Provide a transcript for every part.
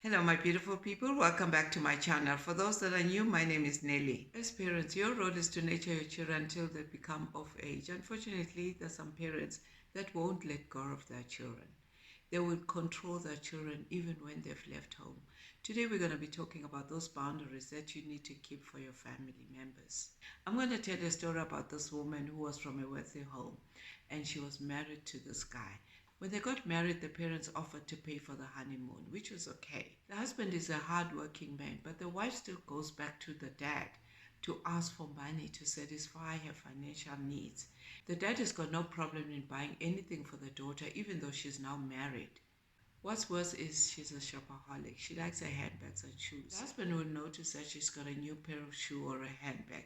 Hello, my beautiful people. Welcome back to my channel. For those that are new, my name is Nelly. As parents, your role is to nurture your children until they become of age. Unfortunately, there are some parents that won't let go of their children. They will control their children even when they've left home. Today, we're going to be talking about those boundaries that you need to keep for your family members. I'm going to tell you a story about this woman who was from a wealthy home and she was married to this guy. When they got married, the parents offered to pay for the honeymoon, which was okay. The husband is a hard-working man, but the wife still goes back to the dad to ask for money to satisfy her financial needs. The dad has got no problem in buying anything for the daughter, even though she's now married. What's worse is she's a shopaholic. She likes her handbags and shoes. The husband will notice that she's got a new pair of shoes or a handbag,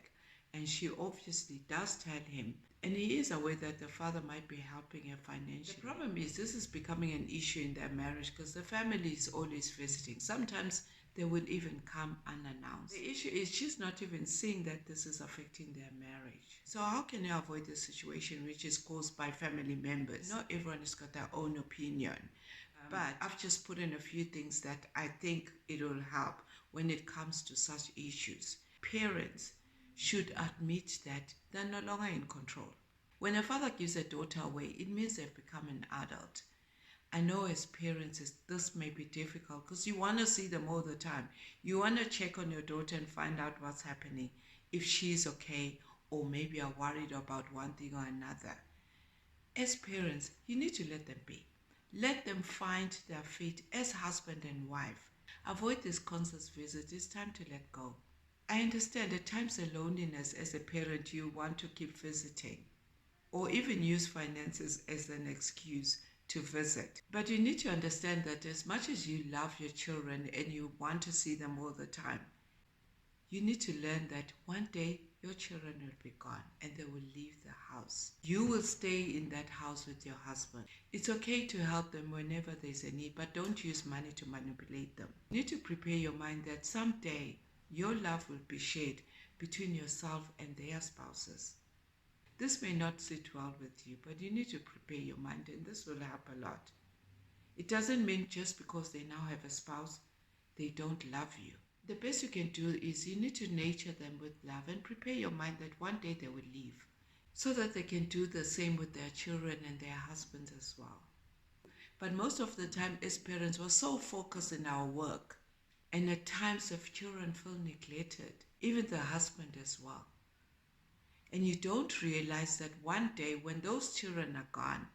and she obviously does tell him, and he is aware that the father might be helping her financially. The problem is this is becoming an issue in their marriage because the family is always visiting. Sometimes they will even come unannounced. The issue is she's not even seeing that this is affecting their marriage. So how can you avoid the situation which is caused by family members? Not everyone has got their own opinion. But I've just put in a few things that I think it will help when it comes to such issues. Parents should admit that they're no longer in control. When a father gives a daughter away, it means they've become an adult. I know as parents this may be difficult because you want to see them all the time. You want to check on your daughter and find out what's happening, if she's okay, or maybe are worried about one thing or another. As parents, you need to let them be. Let them find their feet as husband and wife. Avoid this constant visit. It's time to let go. I understand at times the loneliness as a parent, you want to keep visiting or even use finances as an excuse to visit. But you need to understand that as much as you love your children and you want to see them all the time, you need to learn that one day your children will be gone and they will leave the house. You will stay in that house with your husband. It's okay to help them whenever there's a need, but don't use money to manipulate them. You need to prepare your mind that someday your love will be shared between yourself and their spouses. This may not sit well with you, but you need to prepare your mind, and this will help a lot. It doesn't mean just because they now have a spouse, they don't love you. The best you can do is you need to nurture them with love and prepare your mind that one day they will leave so that they can do the same with their children and their husbands as well. But most of the time as parents, we're so focused in our work, and at times the children feel neglected, even the husband as well. And you don't realize that one day when those children are gone,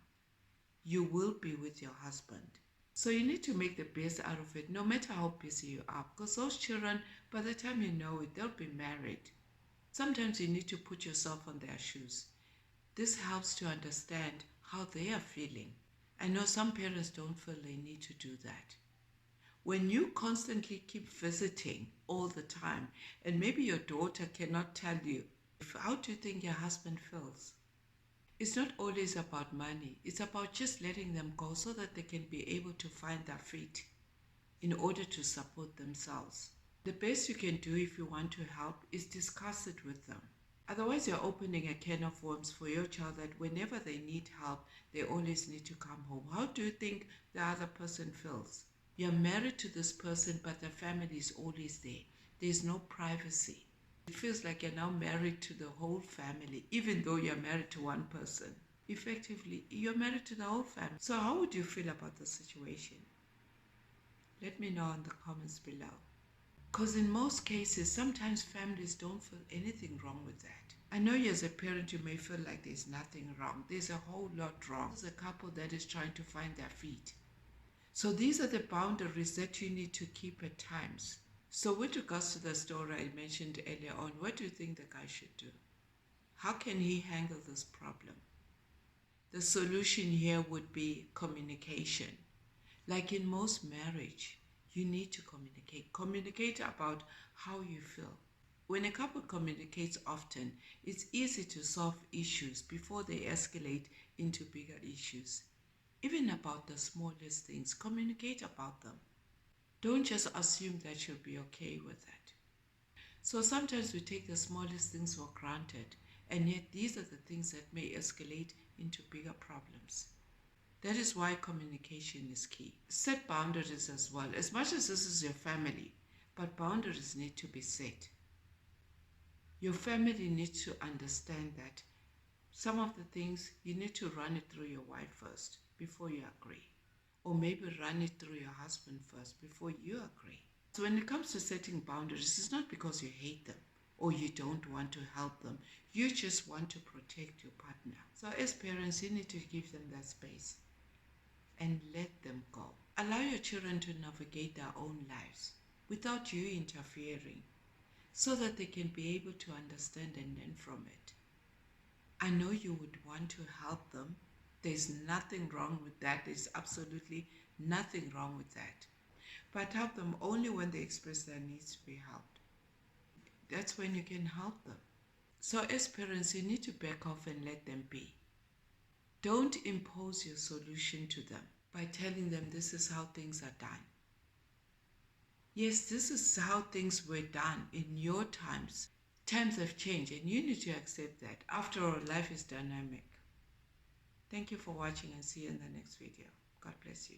you will be with your husband. So you need to make the best out of it, no matter how busy you are, because those children, by the time you know it, they'll be married. Sometimes you need to put yourself on their shoes. This helps to understand how they are feeling. I know some parents don't feel they need to do that. When you constantly keep visiting all the time, and maybe your daughter cannot tell you, how do you think your husband feels? It's not always about money. It's about just letting them go so that they can be able to find their feet in order to support themselves. The best you can do if you want to help is discuss it with them. Otherwise, you're opening a can of worms for your child that whenever they need help, they always need to come home. How do you think the other person feels? You're married to this person, but the family is always there. There's no privacy. It feels like you're now married to the whole family, even though you're married to one person. Effectively, you're married to the whole family. So how would you feel about the situation? Let me know in the comments below. Because in most cases, sometimes families don't feel anything wrong with that. I know you as a parent, you may feel like there's nothing wrong. There's a whole lot wrong. There's a couple that is trying to find their feet. So these are the boundaries that you need to keep at times. So with regards to the story I mentioned earlier on, what do you think the guy should do? How can he handle this problem? The solution here would be communication. Like in most marriage, you need to communicate. Communicate about how you feel. When a couple communicates often, it's easy to solve issues before they escalate into bigger issues. Even about the smallest things, communicate about them. Don't just assume that you'll be okay with that. So sometimes we take the smallest things for granted, and yet these are the things that may escalate into bigger problems. That is why communication is key. Set boundaries as well. As much as this is your family, but boundaries need to be set. Your family needs to understand that some of the things you need to run it through your wife first before you agree. Or maybe run it through your husband first before you agree. So when it comes to setting boundaries, it's not because you hate them or you don't want to help them. You just want to protect your partner. So as parents, you need to give them that space and let them go. Allow your children to navigate their own lives without you interfering so that they can be able to understand and learn from it. I know you would want to help them. There's nothing wrong with that. There's absolutely nothing wrong with that. But help them only when they express their needs to be helped. That's when you can help them. So as parents, you need to back off and let them be. Don't impose your solution to them by telling them this is how things are done. Yes, this is how things were done in your times. Times have changed and you need to accept that. After all, life is dynamic. Thank you for watching and see you in the next video. God bless you.